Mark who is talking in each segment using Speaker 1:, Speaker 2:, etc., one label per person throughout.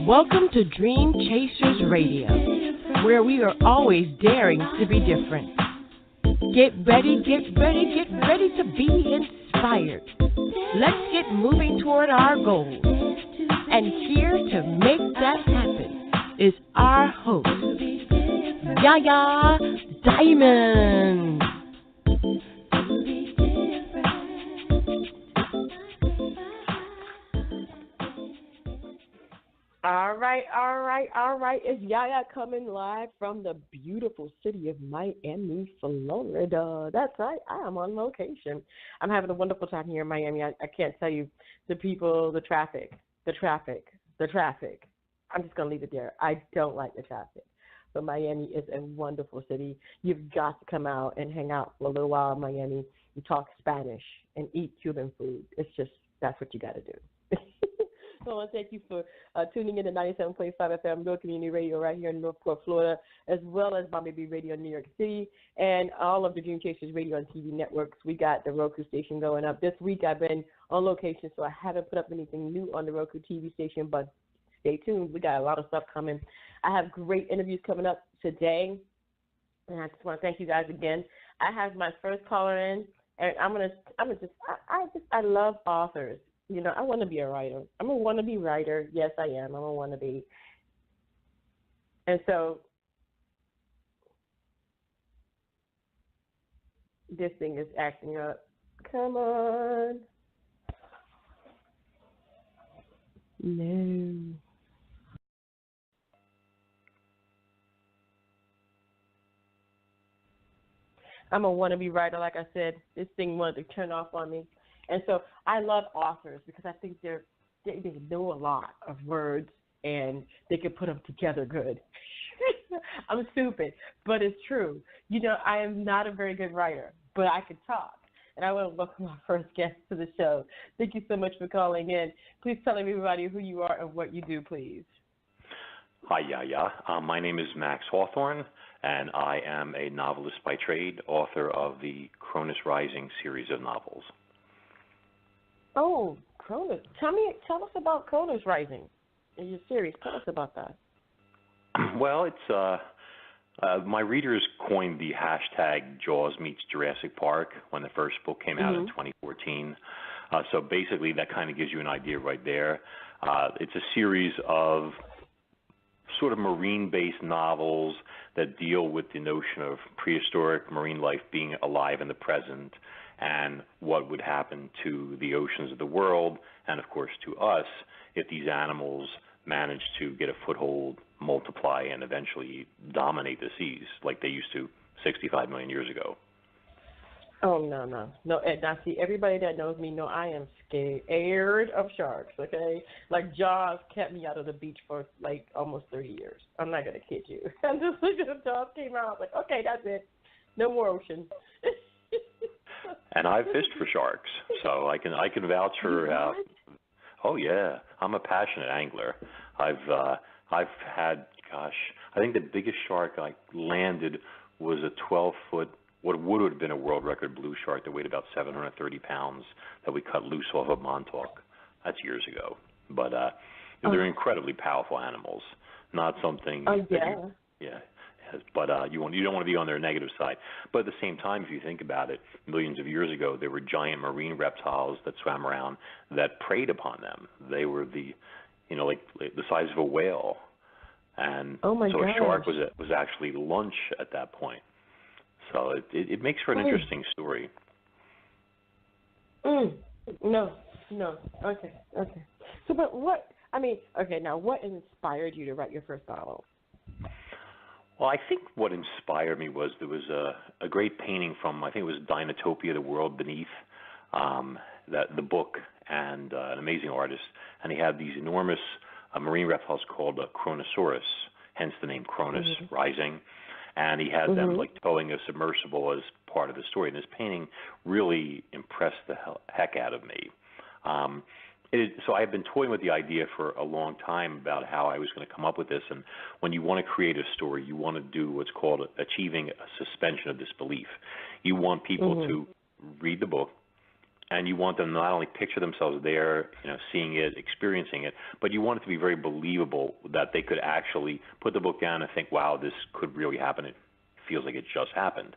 Speaker 1: Welcome to Dreamchasers Radio, where we are always daring to be different. Get ready, get ready, get ready to be inspired. Let's get moving toward our goals. And here to make that happen is our host, Yaya Diamond. All right. It's Yaya coming live from the beautiful city of Miami, Florida. That's right. I am on location. I'm having a wonderful time here in Miami. I can't tell you the people, the traffic. I'm just going to leave it there. I don't like the traffic. But Miami is a wonderful city. You've got to come out and hang out for a little while in Miami and talk Spanish and eat Cuban food. It's just, that's what you got to do. So I want to thank you for tuning in to 97.5 FM Real Community Radio right here in Northport, Florida, as well as Bobby B Radio in New York City, and all of the Dreamchasers Radio and TV networks. We got the Roku station going up. This week I've been on location, so I haven't put up anything new on the Roku TV station, but stay tuned. We got a lot of stuff coming. I have great interviews coming up today, and I just want to thank you guys again. I have my first caller in, and I love authors. You know, I want to be a writer. I'm a wannabe writer. Yes, I am. I'm a wannabe. And so this thing is acting up. Come on. No. I'm a wannabe writer. Like I said, this thing wanted to turn off on me. And so I love authors because I think they know a lot of words and they can put them together good. I'm stupid, but it's true. You know, I am not a very good writer, but I can talk. And I want to welcome our first guest to the show. Thank you so much for calling in. Please tell everybody who you are and what you do, please.
Speaker 2: Hi, Yaya. My name is Max Hawthorne, and I am a novelist by trade, author of the Kronos Rising series of novels.
Speaker 1: Oh, Kronos. Tell us about Kronos Rising in your series. Tell us about that.
Speaker 2: Well, it's my readers coined the hashtag Jaws meets Jurassic Park when the first book came out in 2014. So basically that kind of gives you an idea right there. It's a series of sort of marine-based novels that deal with the notion of prehistoric marine life being alive in the present and what would happen to the oceans of the world and, of course, to us if these animals managed to get a foothold, multiply, and eventually dominate the seas like they used to 65 million years ago.
Speaker 1: Oh, no. And now, see, everybody that knows me know I am scared of sharks, okay? Like, Jaws kept me out of the beach for, like, almost 30 years. I'm not going to kid you. I'm just looking at Jaws came out, I was like, okay, that's it. No more ocean.
Speaker 2: And I've fished for sharks, so I can vouch for. Oh yeah, I'm a passionate angler. I've had, I think the biggest shark I landed was a 12-foot, what would have been a world record blue shark that weighed about 730 pounds that we cut loose off of Montauk. That's years ago, but they're incredibly powerful animals. Not something.
Speaker 1: Oh yeah.
Speaker 2: Yeah. But you don't want to be on their negative side. But at the same time, if you think about it, millions of years ago, there were giant marine reptiles that swam around that preyed upon them. They were like the size of a whale, and so a shark was actually lunch at that point. So it makes for an interesting story.
Speaker 1: No. Okay. So, but what inspired you to write your first novel?
Speaker 2: Well, I think what inspired me was there was a great painting from, I think it was Dinotopia, The World Beneath, the book, and an amazing artist. And he had these enormous marine reptiles called Kronosaurus, hence the name Kronos Rising. And he had them like towing a submersible as part of the story. And this painting really impressed the heck out of me. So I have been toying with the idea for a long time about how I was going to come up with this. And when you want to create a story, you want to do what's called achieving a suspension of disbelief. You want people to read the book and you want them to not only picture themselves there, seeing it, experiencing it, but you want it to be very believable that they could actually put the book down and think, wow, this could really happen. It feels like it just happened.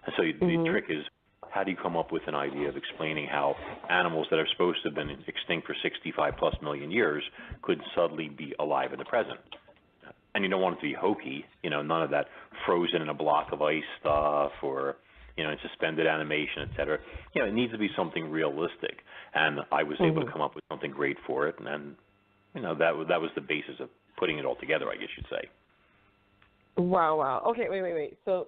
Speaker 2: And so the trick is, how do you come up with an idea of explaining how animals that are supposed to have been extinct for 65 plus million years could suddenly be alive in the present? And you don't want it to be hokey, none of that frozen in a block of ice stuff or, in suspended animation, et cetera. It needs to be something realistic. And I was able to come up with something great for it. And then, that was the basis of putting it all together, I guess you'd say.
Speaker 1: Wow. Okay, wait. So,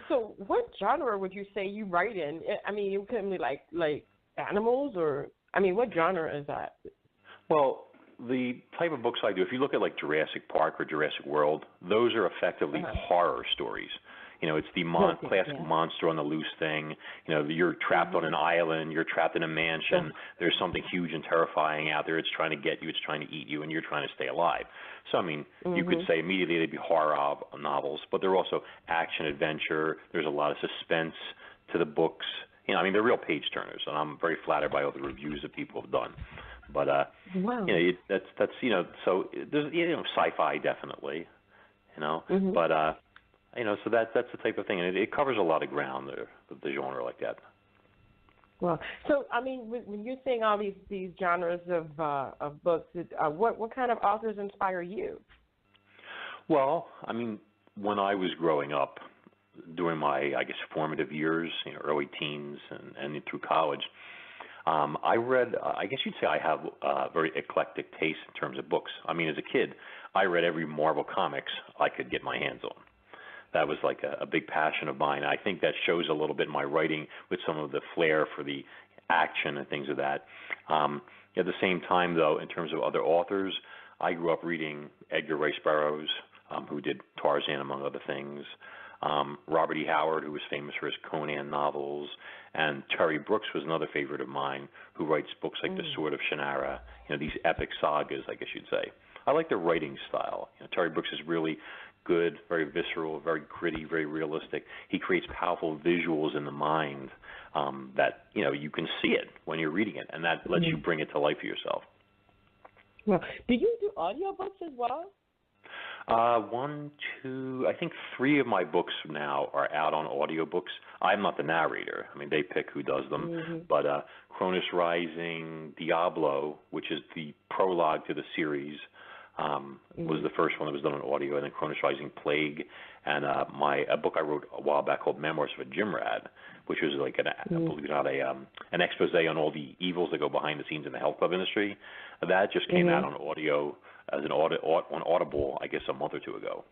Speaker 1: so what genre would you say you write in? I mean, it couldn't be like animals or, what genre is that?
Speaker 2: Well, the type of books I do, if you look at like Jurassic Park or Jurassic World, those are effectively horror stories. It's the classic monster on the loose thing. You're trapped on an island, you're trapped in a mansion, there's something huge and terrifying out there, it's trying to get you, it's trying to eat you, and you're trying to stay alive. So, you could say immediately they'd be horror novels, but they're also action adventure, there's a lot of suspense to the books. They're real page turners, and I'm very flattered by all the reviews that people have done. But that's so there's sci-fi definitely, but so that's the type of thing, and it covers a lot of ground, the genre like that.
Speaker 1: Well, so when you're saying all these genres of books, what kind of authors inspire you?
Speaker 2: Well, when I was growing up, during my formative years, early teens and through college. I read, I guess you'd say I have a very eclectic taste in terms of books. As a kid, I read every Marvel comics I could get my hands on. That was like a big passion of mine. I think that shows a little bit in my writing with some of the flair for the action and things of that. At the same time, though, in terms of other authors, I grew up reading Edgar Rice Burroughs, who did Tarzan, among other things. Robert E. Howard, who was famous for his Conan novels, and Terry Brooks was another favorite of mine, who writes books like The Sword of Shannara, these epic sagas, I guess you'd say. I like their writing style. Terry Brooks is really good, very visceral, very gritty, very realistic. He creates powerful visuals in the mind that, you can see it when you're reading it, and that lets you bring it to life for yourself.
Speaker 1: Well, do you do audiobooks as well?
Speaker 2: I think 3 of my books now are out on audiobooks. I'm not the narrator. They pick who does them. But Kronos Rising, Diablo, which is the prologue to the series, was the first one that was done on audio, and then Kronos Rising Plague, and a book I wrote a while back called Memoirs of a Gym Rat, which was like believe it or not, an expose on all the evils that go behind the scenes in the health club industry. That just came out on audio as on Audible, I guess, a month or 2 ago.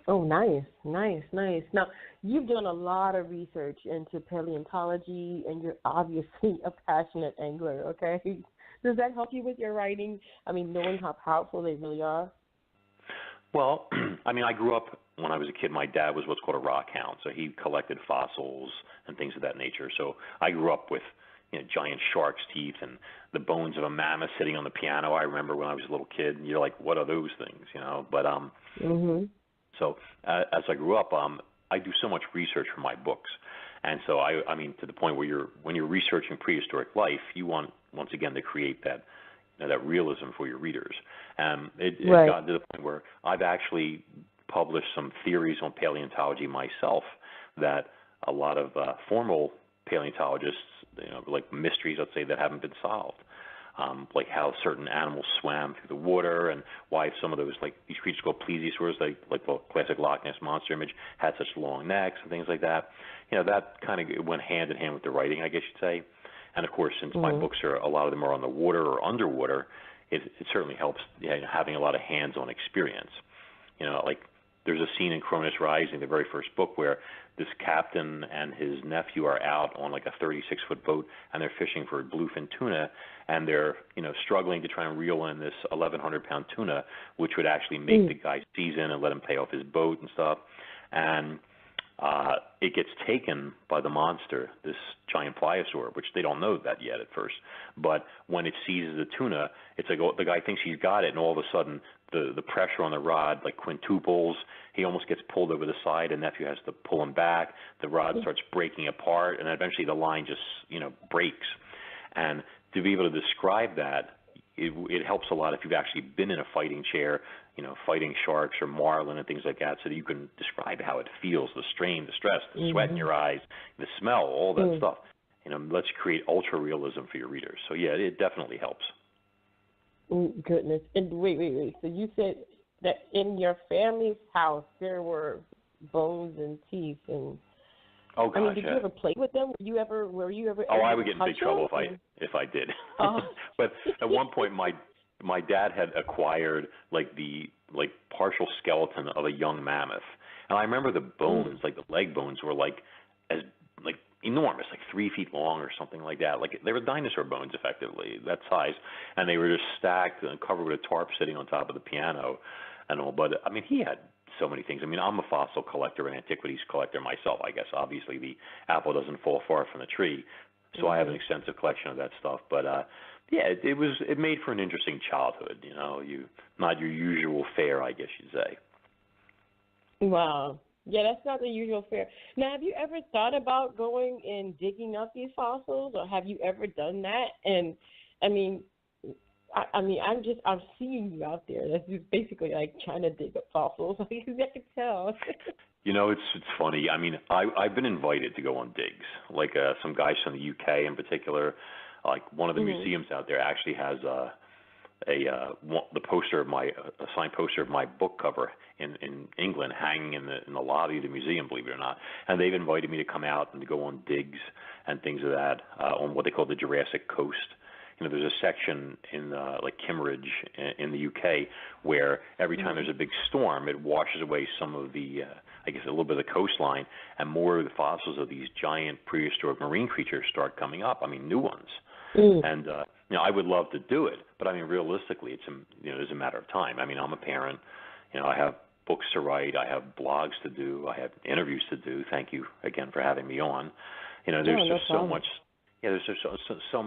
Speaker 1: Oh, nice. Now, you've done a lot of research into paleontology, and you're obviously a passionate angler, okay? Does that help you with your writing? Knowing how powerful they really are?
Speaker 2: Well, I grew up, when I was a kid, my dad was what's called a rock hound, so he collected fossils and things of that nature. So I grew up with giant shark's teeth and the bones of a mammoth sitting on the piano. I remember when I was a little kid, and you're like, what are those things, But so as I grew up, I do so much research for my books, and so to the point where when you're researching prehistoric life, you want once again to create that realism for your readers. It got to the point where I've actually published some theories on paleontology myself that a lot of formal paleontologists, like mysteries, let's say, that haven't been solved, like how certain animals swam through the water, and why some of those, like these creatures called plesiosaurs, like the classic Loch Ness monster image, had such long necks and things like that. That kind of went hand in hand with the writing, I guess you'd say. And of course, since my books a lot of them are on the water or underwater, it certainly helps having a lot of hands-on experience. Like there's a scene in Kronos Rising, the very first book, where this captain and his nephew are out on like a 36-foot boat, and they're fishing for bluefin tuna, and they're struggling to try and reel in this 1,100-pound tuna, which would actually make the guy season and let him pay off his boat and stuff. And it gets taken by the monster, this giant pliosaur, which they don't know that yet at first. But when it seizes the tuna, it's like, oh, the guy thinks he's got it, and all of a sudden the pressure on the rod like quintuples. He almost gets pulled over the side, and nephew has to pull him back. The rod starts breaking apart, and eventually the line just, breaks. And to be able to describe that, it helps a lot if you've actually been in a fighting chair, fighting sharks or marlin and things like that, so that you can describe how it feels, the strain, the stress, the sweat in your eyes, the smell, all that stuff. Let's create ultra realism for your readers. So yeah, it definitely helps.
Speaker 1: Goodness. And wait. So you said that in your family's house there were bones and teeth and.
Speaker 2: Oh gosh,
Speaker 1: did you ever play with them? Were you ever?
Speaker 2: Oh, I would get in big trouble if I did. Oh. But at one point, my dad had acquired the partial skeleton of a young mammoth, and I remember the bones, like the leg bones, were enormous, 3 feet long or something like that. They were dinosaur bones, effectively, that size, and they were just stacked and covered with a tarp sitting on top of the piano, and all. But he had so many things. I'm a fossil collector and antiquities collector myself, I guess. Obviously, the apple doesn't fall far from the tree, so I have an extensive collection of that stuff. But it made for an interesting childhood. Not your usual fare, I guess you'd say.
Speaker 1: Wow. Yeah, that's not the usual fare. Now, have you ever thought about going and digging up these fossils, or have you ever done that? And I'm seeing you out there. That's just basically like trying to dig up fossils. I can tell.
Speaker 2: It's funny. I've been invited to go on digs. Some guys from the UK in particular. One of the museums out there actually has the poster of a signed poster of my book cover in England hanging in the lobby of the museum, believe it or not. And they've invited me to come out and to go on digs and things of that on what they call the Jurassic Coast. There's a section in Kimmeridge in the UK where every time there's a big storm, it washes away some of the, a little bit of the coastline, and more of the fossils of these giant prehistoric marine creatures start coming up. New ones. And I would love to do it, but realistically, it's a matter of time. I'm a parent. I have books to write. I have blogs to do. I have interviews to do. Thank you again for having me on. There's just so much. Yeah, there's just so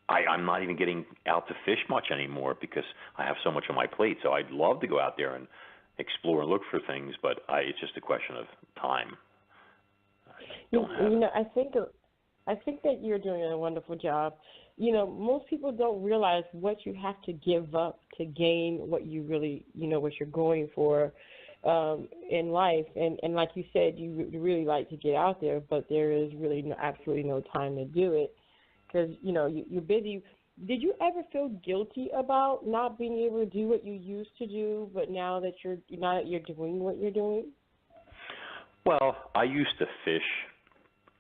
Speaker 2: and I'm not even getting out to fish much anymore because I have so much on my plate. So I'd love to go out there and explore and look for things, but it's just a question of time.
Speaker 1: I think that you're doing a wonderful job. Most people don't realize what you have to give up to gain what you really, what you're going for in life. And like you said, you really like to get out there, but there is really absolutely no time to do it. Because, you're busy. Did you ever feel guilty about not being able to do what you used to do, but now that you're doing what you're doing?
Speaker 2: Well, I used to fish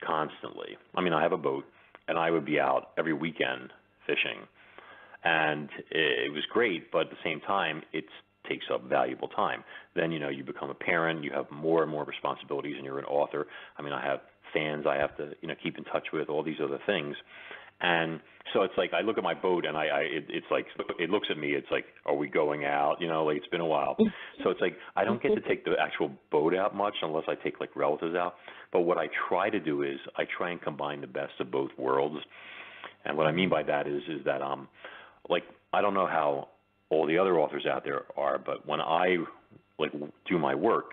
Speaker 2: constantly. I have a boat, and I would be out every weekend fishing. And it was great, but at the same time, it takes up valuable time. Then, you become a parent, you have more and more responsibilities, and you're an author. I have fans I have to, keep in touch with, all these other things. And so it's I look at my boat and it looks at me, it's are we going out? It's been a while. So it's I don't get to take the actual boat out much unless I take relatives out. But what I try to do is I try and combine the best of both worlds. And what I mean by that is that I don't know how all the other authors out there are, but when I do my work,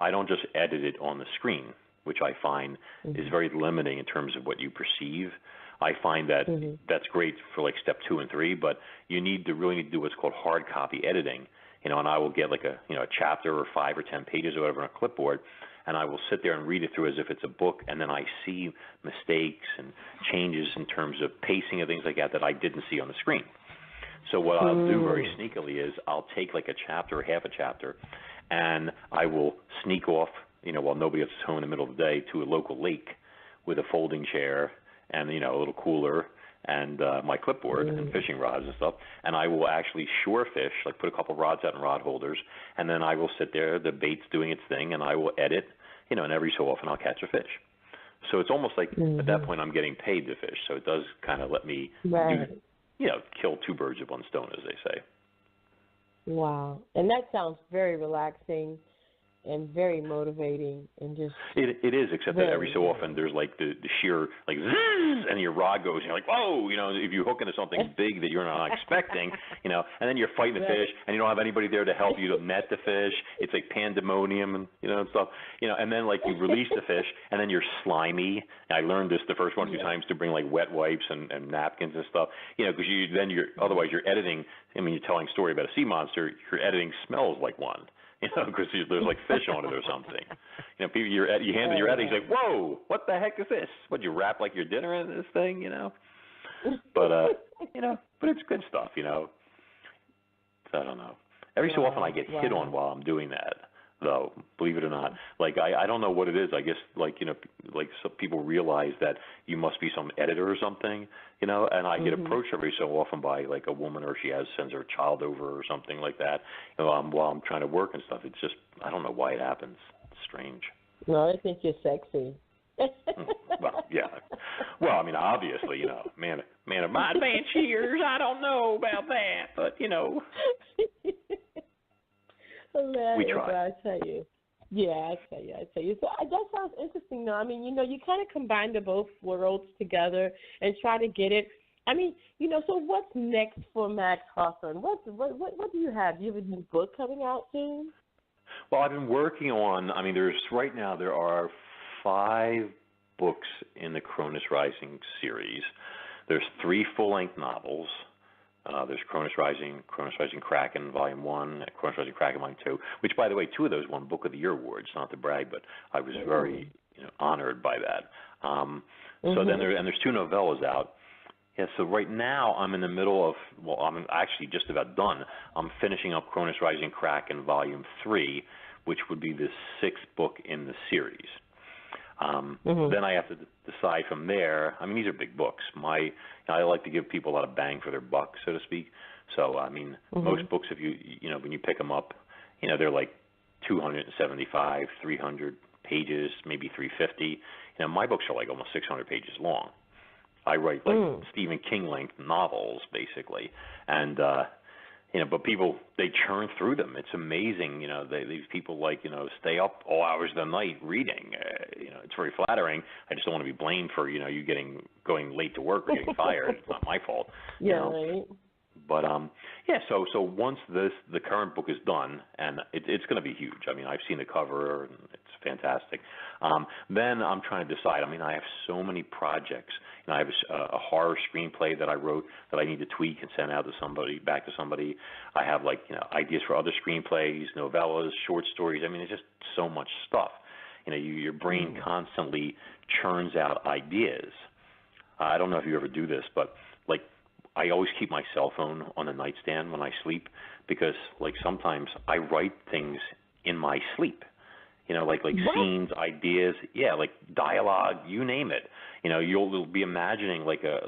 Speaker 2: I don't just edit it on the screen, which I find is very limiting in terms of what you perceive. I find that that's great for step 2 and 3, but you really need to do what's called hard copy editing. And I will get a chapter or 5 or 10 pages or whatever on a clipboard, and I will sit there and read it through as if it's a book, and then I see mistakes and changes in terms of pacing and things like that I didn't see on the screen. So what I'll do very sneakily is I'll take a chapter or half a chapter, and I will sneak off, while nobody else is home in the middle of the day, to a local lake with a folding chair and, a little cooler and my clipboard and fishing rods and stuff. And I will actually shore fish, put a couple rods out in rod holders, and then I will sit there, the bait's doing its thing, and I will edit, and every so often I'll catch a fish. So it's almost at that point I'm getting paid to fish. So it does kind of let me kill 2 birds with 1 stone, as they say.
Speaker 1: Wow. And that sounds very relaxing. and very motivating and just
Speaker 2: it is, except that every so often there's like the sheer like zzz, and your rod goes and you're like, whoa, if you hook into something big that you're not expecting, and then you're fighting the fish and you don't have anybody there to help you to net the fish. It's like pandemonium and stuff, and then like you release the fish and then you're slimy. I learned this the first one or two times to bring like wet wipes and napkins and stuff, because otherwise you're editing. I mean, you're telling a story about a sea monster. Your editing smells like one, because there's like fish on it or something. People, you hand it your editing, he's like, whoa, what the heck is this? What, you wrap like your dinner in this thing, But but it's good stuff, So I don't know. Every so often I get hit on while I'm doing that, though. Believe it or not, like I don't know what it is. I guess like some people realize that you must be some editor or something, and I get approached every so often by like a woman, or she sends her child over or something like that, while I'm trying to work and stuff. It's just, I don't know why it happens. It's strange.
Speaker 1: No, I think you're sexy.
Speaker 2: Well, yeah. Well, I mean, obviously, man of my advanced years, I don't know about that, but we try.
Speaker 1: I tell you. Yeah, I tell you. So that sounds interesting, though. I mean, you kind of combine the both worlds together and try to get it. I mean, so what's next for Max Hawthorne? What do you have? Do you have a new book coming out soon?
Speaker 2: Well, I've been working on, right now there are 5 books in the Kronos Rising series. There's 3 full-length novels. There's Kronos Rising Kraken Volume 1, Kronos Rising Kraken Volume 2, which, by the way, 2 of those won Book of the Year awards, not to brag, but I was very honored by that. So then there's 2 novellas out. Yeah, so right now I'm in the middle of, I'm actually just about done. I'm finishing up Kronos Rising Kraken Volume 3, which would be the 6th book in the series. Then I have to decide from there. I mean, these are big books. I like to give people a lot of bang for their buck, so to speak. So, I mean, most books, if when you pick them up, they're like 275, 300 pages, maybe 350. My books are like almost 600 pages long. I write like Stephen King length novels, basically, and but people, they churn through them. It's amazing, these people stay up all hours of the night reading. It's very flattering. I just don't want to be blamed for you going late to work or getting fired. It's not my fault.
Speaker 1: Right.
Speaker 2: But so once the current book is done, and it's going to be huge. I mean, I've seen the cover, and it's fantastic. Then I'm trying to decide. I mean, I have so many projects. I have a horror screenplay that I wrote that I need to tweak and send out to back to somebody. I have ideas for other screenplays, novellas, short stories. I mean, it's just so much stuff. Your brain constantly churns out ideas. I don't know if you ever do this, but I always keep my cell phone on the nightstand when I sleep, because sometimes I write things in my sleep. Like scenes, ideas, like dialogue, you name it. You'll be imagining like a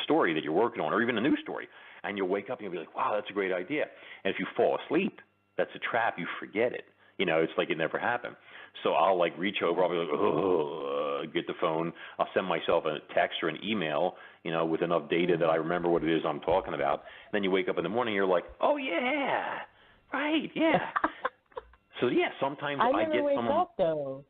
Speaker 2: story that you're working on, or even a news story, and you'll wake up and you'll be like, wow, that's a great idea. And if you fall asleep, that's a trap. You forget it. It's like it never happened. So I'll reach over, I'll be like, oh, get the phone. I'll send myself a text or an email, with enough data that I remember what it is I'm talking about. And then you wake up in the morning, you're like, oh yeah, right, yeah. So yeah, sometimes I get
Speaker 1: wake
Speaker 2: someone.
Speaker 1: Up, though.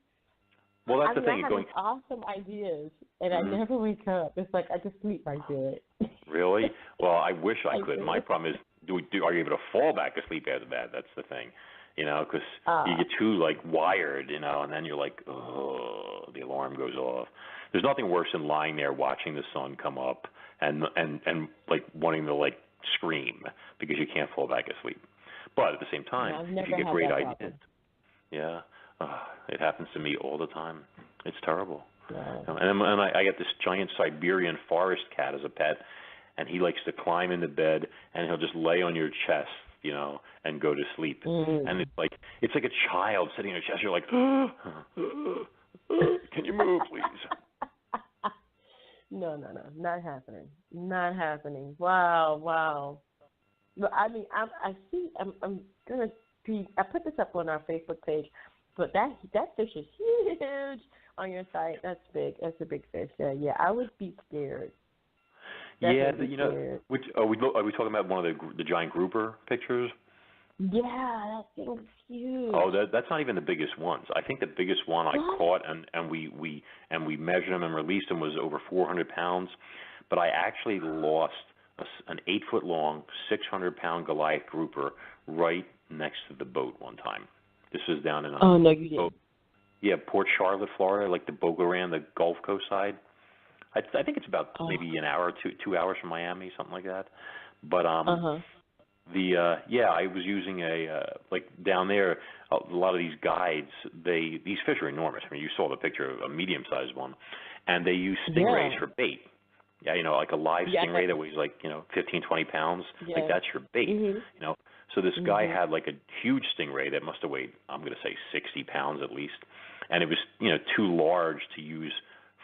Speaker 2: Well, that's the thing.
Speaker 1: I have awesome ideas, and I never wake up. It's like I just sleep right through it.
Speaker 2: Really? Well, I wish I could. My problem is, are you able to fall back asleep after that? That's the thing. Because you get too wired, and then you're like, oh, the alarm goes off. There's nothing worse than lying there watching the sun come up and wanting to scream because you can't fall back asleep. But at the same time, if you get great ideas, it happens to me all the time. It's terrible.
Speaker 1: Yeah.
Speaker 2: And I get this giant Siberian forest cat as a pet, and he likes to climb into bed and he'll just lay on your chest, and go to sleep. And it's like a child sitting on your chest. You're like, can you move, please?
Speaker 1: No, not happening. Wow. But I mean, I see. I'm gonna be. I put this up on our Facebook page, but that fish is huge on your site. That's big. That's a big fish. Yeah. I would be scared.
Speaker 2: Scared. Which are we talking about? One of the giant grouper pictures?
Speaker 1: Yeah, that thing's huge.
Speaker 2: Oh, that's not even the biggest ones. I think the biggest one I caught and we measured them and released them was over 400 pounds. But I actually lost an 8-foot long, 600-pound Goliath grouper right next to the boat one time. This was down in
Speaker 1: Oh no, you didn't.
Speaker 2: yeah, Port Charlotte, Florida, like the Boca Raton, the Gulf Coast side. I think it's about maybe an hour or 2 hours from Miami, something like that. But I was using like down there, a lot of these guides, these fish are enormous. I mean, you saw the picture of a medium-sized one, and they use stingrays for bait. Yeah, like a live stingray that weighs like 15, 20 pounds. Like that's your bait. So this guy had like a huge stingray that must have weighed, I'm going to say 60 pounds at least, and it was too large to use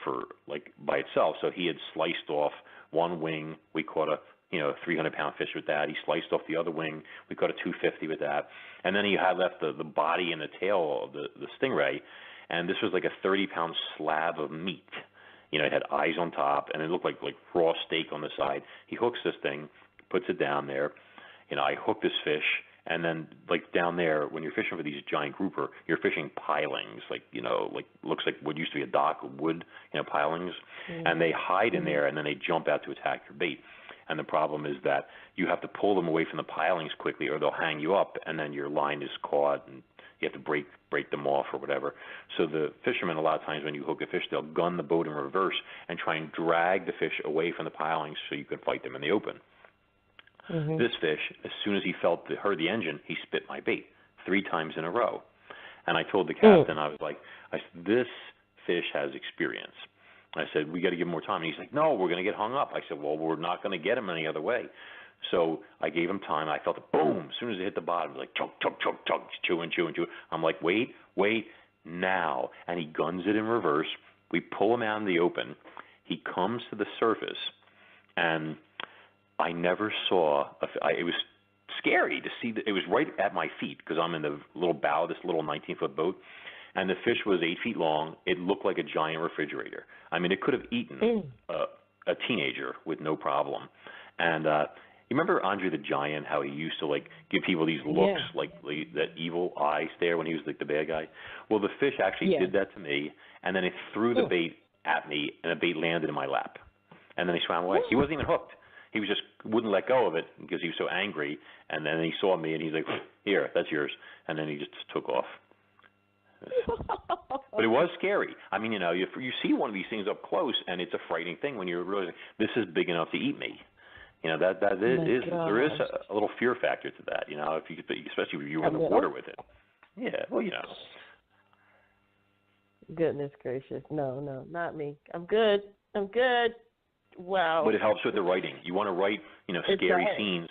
Speaker 2: for like by itself. So he had sliced off one wing. We caught a 300-pound fish with that. He sliced off the other wing. We caught a 250 with that. And then he had left the body and the tail of the stingray, and this was like a 30-pound slab of meat. It had eyes on top, and it looked like raw steak on the side. He hooks this thing, puts it down there. I hook this fish, and then like down there, when you're fishing for these giant grouper, you're fishing pilings, like looks like what used to be a dock of wood, pilings, and they hide in there, and then they jump out to attack your bait. And the problem is that you have to pull them away from the pilings quickly, or they'll hang you up, and then your line is caught, and you have to break them off or whatever. So the fishermen, a lot of times when you hook a fish, they'll gun the boat in reverse and try and drag the fish away from the pilings so you can fight them in the open. This fish, as soon as he heard the engine, he spit my bait 3 times in a row. And I told the captain, I said, this fish has experience. I said, we got to give him more time. And he's like, no, we're going to get hung up. I said, well, we're not going to get him any other way. So I gave him time. I felt it, boom, as soon as it hit the bottom, it was like, chug, chug, chug, chug, chewing. I'm like, wait, now. And he guns it in reverse. We pull him out in the open. He comes to the surface, and I never saw, it was scary to see, it was right at my feet because I'm in the little bow of this little 19-foot boat. And the fish was 8 feet long. It looked like a giant refrigerator. I mean, it could have eaten a teenager with no problem. And you remember Andre the Giant, how he used to give people these looks, that evil eye stare when he was the bad guy? Well, the fish actually did that to me, and then it threw the bait at me, and the bait landed in my lap. And then he swam away. He wasn't even hooked. He was just wouldn't let go of it because he was so angry. And then he saw me, and he's like, here, that's yours. And then he just took off. But it was scary. I mean, you see one of these things up close, and it's a frightening thing when you're realizing this is big enough to eat me. There is a little fear factor to that. If you, especially if you're in the water with it. Yeah, well,
Speaker 1: Goodness gracious, no, not me. I'm good. Wow.
Speaker 2: But it helps with the writing. You want to write, scary scenes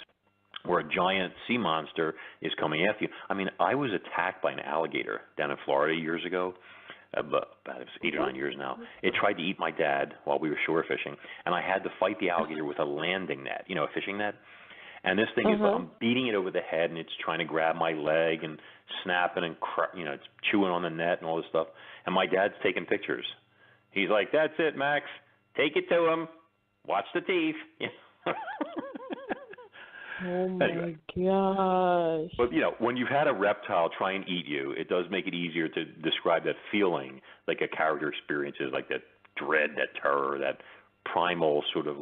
Speaker 2: where a giant sea monster is coming after you. I mean, I was attacked by an alligator down in Florida years ago. It was 8 or 9 years now. It tried to eat my dad while we were shore fishing, and I had to fight the alligator with a landing net, a fishing net. And this thing is, I'm beating it over the head, and it's trying to grab my leg and snapping and, it's chewing on the net and all this stuff. And my dad's taking pictures. He's like, that's it, Max. Take it to him. Watch the teeth.
Speaker 1: Oh, my gosh.
Speaker 2: But, when you've had a reptile try and eat you, it does make it easier to describe that feeling like a character experiences, like that dread, that terror, that primal sort of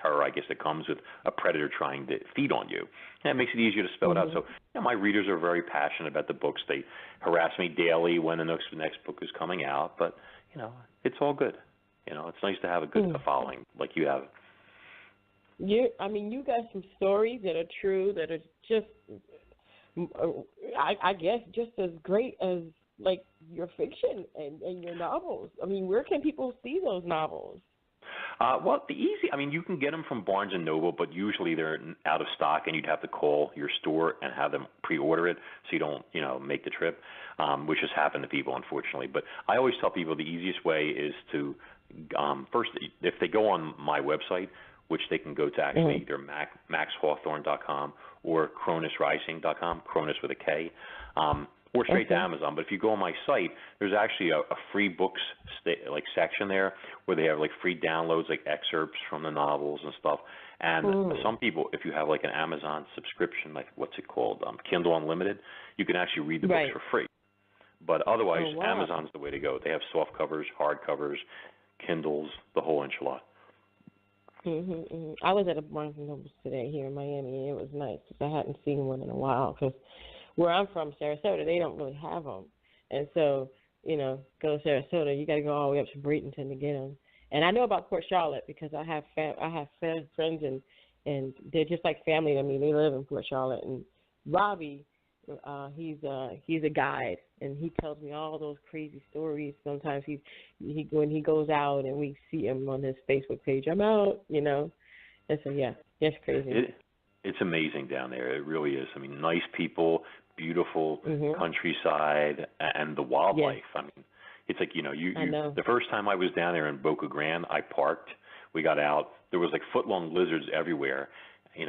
Speaker 2: terror, I guess, that comes with a predator trying to feed on you. And it makes it easier to spell it out. So my readers are very passionate about the books. They harass me daily when the next book is coming out. But, it's all good. It's nice to have a following like you have.
Speaker 1: You got some stories that are true, that are just, I guess, just as great as, your fiction and your novels. I mean, where can people see those novels?
Speaker 2: Well, you can get them from Barnes & Noble, but usually they're out of stock, and you'd have to call your store and have them pre-order it so you don't, make the trip, which has happened to people, unfortunately. But I always tell people the easiest way is to, first, if they go on my website, which they can go to actually either maxhawthorne.com or kronosrising.com, Kronos with a K, or straight to Amazon. But if you go on my site, there's actually a free books section there where they have free downloads, excerpts from the novels and stuff. And some people, if you have like an Amazon subscription, like what's it called, Kindle Unlimited, you can actually read the books for free. But otherwise, Amazon's the way to go. They have soft covers, hard covers, Kindles, the whole enchilada.
Speaker 1: I was at a Barnes & Noble today here in Miami, and it was nice because I hadn't seen one in a while. Because where I'm from, Sarasota, they don't really have them. And so, go to Sarasota, you got to go all the way up to Bradenton to get them. And I know about Port Charlotte because I have friends, and they're just like family to me. They live in Port Charlotte. And Robbie, he's a guide, and he tells me all those crazy stories. Sometimes he when he goes out and we see him on his Facebook page, I'm out, And so it's crazy.
Speaker 2: It's amazing down there. It really is. I mean, nice people, beautiful countryside, and the wildlife. I mean, it's like the first time I was down there in Boca Grande, I parked. We got out. There was like foot-long lizards everywhere. I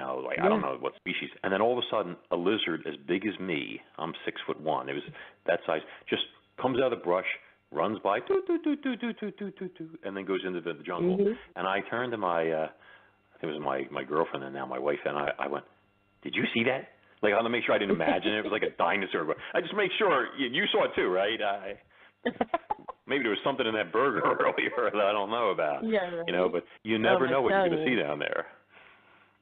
Speaker 2: don't know what species. And then all of a sudden, a lizard as big as me, I'm 6'1", it was that size, just comes out of the brush, runs by, and then goes into the jungle. And I turned to my, it was my girlfriend and now my wife, and I went, "Did you see that?" Like, I want to make sure I didn't imagine it. It was like a dinosaur. But I just make sure you saw it too, right? Maybe there was something in that burger earlier that I don't know about.
Speaker 1: Yeah, right.
Speaker 2: But you never know what you're going to see down there.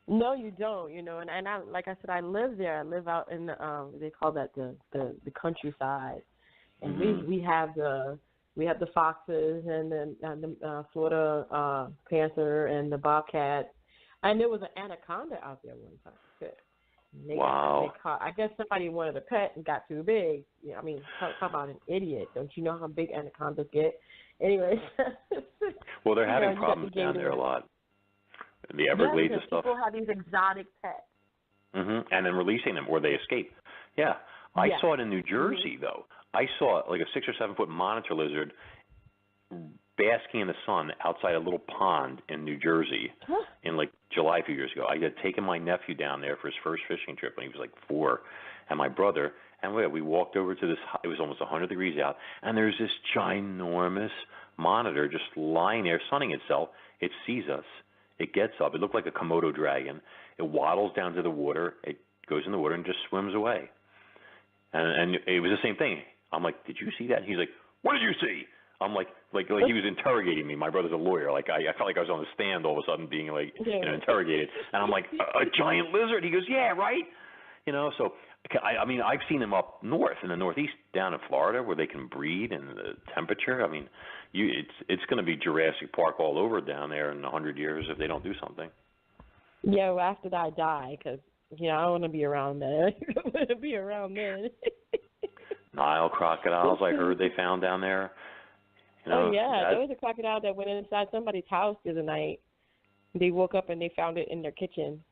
Speaker 1: No, you don't. And I, like I said, I live there. I live out in the they call that the countryside, and we have the foxes and the Florida panther and the bobcat, and there was an anaconda out there one time too.
Speaker 2: Wow.
Speaker 1: I guess somebody wanted a pet and got too big. Talk about an idiot. Don't you know how big anacondas get? Anyway. Well,
Speaker 2: they're having problems down there a lot. The Everglades and stuff.
Speaker 1: People have these exotic pets.
Speaker 2: And then releasing them, or they escape. Yeah. I saw it in New Jersey, though. I saw like a 6 or 7 foot monitor lizard basking in the sun outside a little pond in New Jersey in like July a few years ago. I had taken my nephew down there for his first fishing trip when he was like 4, and my brother, and we walked over to this, it was almost 100 degrees out, and there's this ginormous monitor just lying there sunning itself. It sees us. It gets up. It looked like a Komodo dragon. It waddles down to the water. It goes in the water and just swims away. And it was the same thing. I'm like, "Did you see that?" And he's like, "What did you see?" I'm like he was interrogating me. My brother's a lawyer. Like I felt like I was on the stand all of a sudden being like interrogated. And I'm like, a giant lizard? He goes, "Yeah, right." So I mean, I've seen them up north in the Northeast, down in Florida, where they can breed and the temperature. I mean, it's going to be Jurassic Park all over down there in 100 years if they don't do something.
Speaker 1: Yeah, well, after I die, because I don't want to be around that. I want to be around then.
Speaker 2: Nile crocodiles, I heard they found down there.
Speaker 1: There was a crocodile that went inside somebody's house the other night. They woke up and they found it in their kitchen.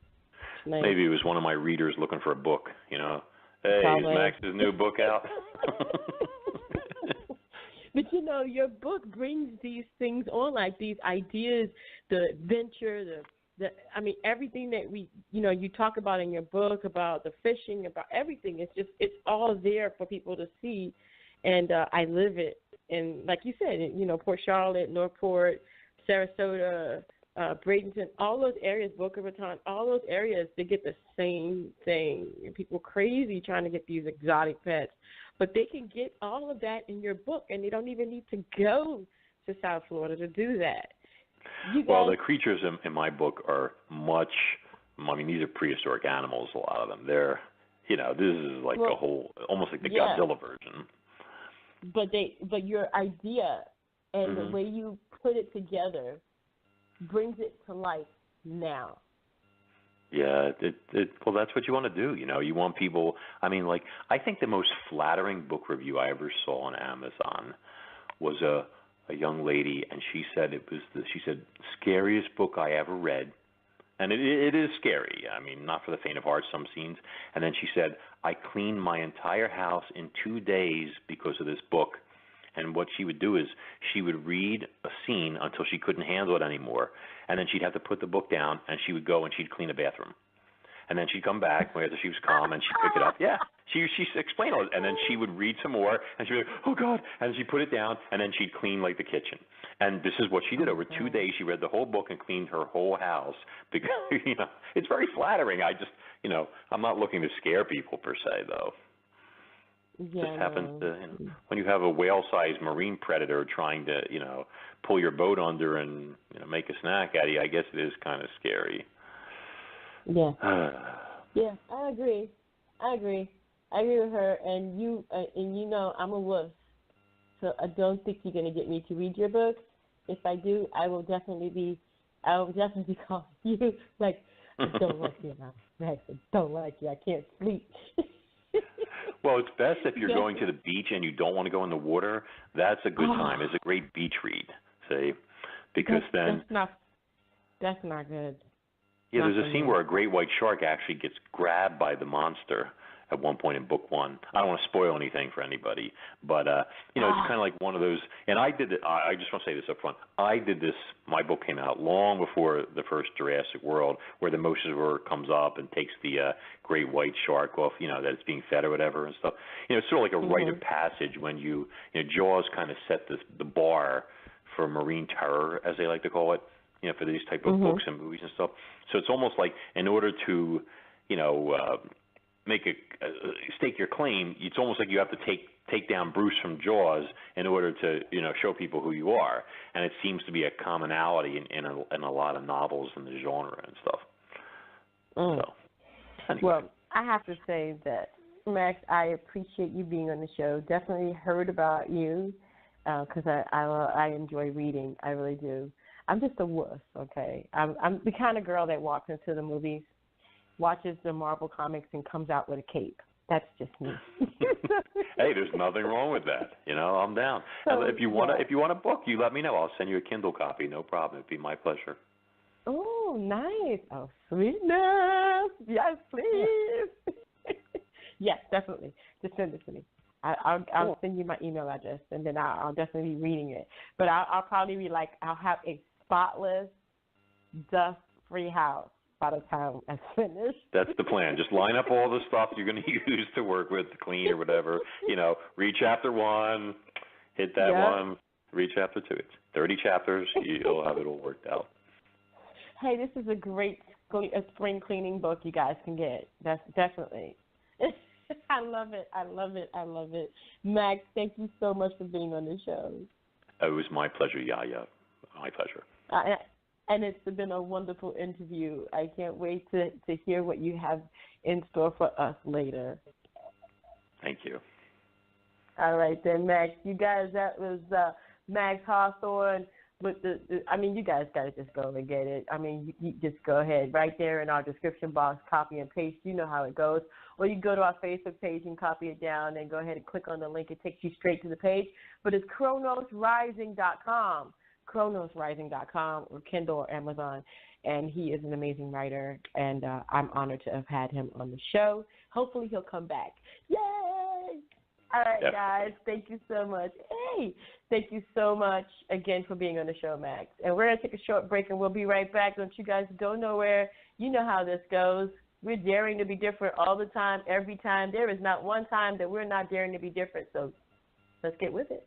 Speaker 1: Nice.
Speaker 2: Maybe it was one of my readers looking for a book. Hey,
Speaker 1: Probably.
Speaker 2: Is Max's new book out?
Speaker 1: But your book brings these things on, like these ideas, the adventure, everything that you talk about in your book, about the fishing, about everything. It's all there for people to see, and I live it. And like you said, Port Charlotte, Northport, Sarasota, Bradenton, all those areas, Boca Raton, all those areas, they get the same thing. And people crazy trying to get these exotic pets. But they can get all of that in your book, and they don't even need to go to South Florida to do that.
Speaker 2: Well, the creatures in my book are these are prehistoric animals, a lot of them. They're, this is like a whole, almost like the Godzilla version.
Speaker 1: But your idea and the way you put it together brings it to life now.
Speaker 2: Yeah, well, that's what you want to do. You want people. I mean, like, I think the most flattering book review I ever saw on Amazon was a young lady, and she said she said scariest book I ever read, and it is scary. I mean, not for the faint of heart, some scenes. And then she said, I cleaned my entire house in 2 days because of this book. And what she would do is she would read a scene until she couldn't handle it anymore, and then she'd have to put the book down, and she would go and she'd clean a bathroom. and then she'd come back after she was calm, and she'd pick it up. Yeah, she explained all, and then she would read some more, and she'd be like, oh God, and she'd put it down, and then she'd clean like the kitchen. And this is what she did over 2 days. She read the whole book and cleaned her whole house because it's very flattering. I just I'm not looking to scare people per se though.
Speaker 1: Yeah,
Speaker 2: just happens to when you have a whale-sized marine predator trying to pull your boat under and make a snack out of you, I guess it is kind of scary.
Speaker 1: Yeah. Yeah, I agree with her, and I'm a wuss, so I don't think you're gonna get me to read your books. If I do, I will definitely call you like, I don't like you, Max. I don't like you. I can't sleep.
Speaker 2: Well, it's best if you're going to the beach and you don't want to go in the water. That's a good time. It's a great beach read, see, because that's
Speaker 1: not good.
Speaker 2: Yeah, there's a scene where a great white shark actually gets grabbed by the monster at one point in book one. I don't want to spoil anything for anybody, but it's kind of like one of those. And I did it. I just want to say this up front. I did this. My book came out long before the first Jurassic World, where the mosasaur comes up and takes the great white shark off. That it's being fed or whatever and stuff. It's sort of like a rite of passage when Jaws kind of set the bar for marine terror, as they like to call it. For these type of books and movies and stuff. So it's almost like in order to, stake your claim, it's almost like you have to take down Bruce from Jaws in order to, show people who you are. And it seems to be a commonality in a lot of novels in the genre and stuff. So, anyway.
Speaker 1: Well, I have to say that, Max, I appreciate you being on the show. Definitely heard about you because I enjoy reading. I really do. I'm just a wuss, okay? I'm the kind of girl that walks into the movies, watches the Marvel comics, and comes out with a cape. That's just me.
Speaker 2: Hey, there's nothing wrong with that. I'm down. So, and if you want a book, you let me know. I'll send you a Kindle copy. No problem. It'd be my pleasure.
Speaker 1: Oh, nice. Oh, sweetness. Yes, please. Yes, definitely. Just send it to me. I'll send you my email address, and then I'll definitely be reading it. But I'll probably be I'll have a spotless, dust-free house by the time I finish.
Speaker 2: That's the plan. Just line up all the stuff you're going to use to work with, to clean or whatever. Read chapter 1, hit that one, read chapter 2. It's 30 chapters. You'll have it all worked out.
Speaker 1: Hey, this is a great spring cleaning book you guys can get. That's definitely. I love it. Max, thank you so much for being on the show.
Speaker 2: It was my pleasure, Yaya. My pleasure.
Speaker 1: And it's been a wonderful interview. I can't wait to hear what you have in store for us later.
Speaker 2: Thank you.
Speaker 1: All right then, Max. You guys, that was Max Hawthorne. But you guys got to just go and get it. You just go ahead right there in our description box, copy and paste. You know how it goes. Or you can go to our Facebook page and copy it down and go ahead and click on the link. It takes you straight to the page. But it's KronosRising.com, KronosRising.com, or Kindle or Amazon. And he is an amazing writer, and I'm honored to have had him on the show. Hopefully he'll come back. Yay! All right, guys, thank you so much. Hey, thank you so much again for being on the show, Max. And we're going to take a short break, and we'll be right back. Don't you guys go nowhere. You know how this goes. We're daring to be different all the time, every time. There is not one time that we're not daring to be different. So let's get with it.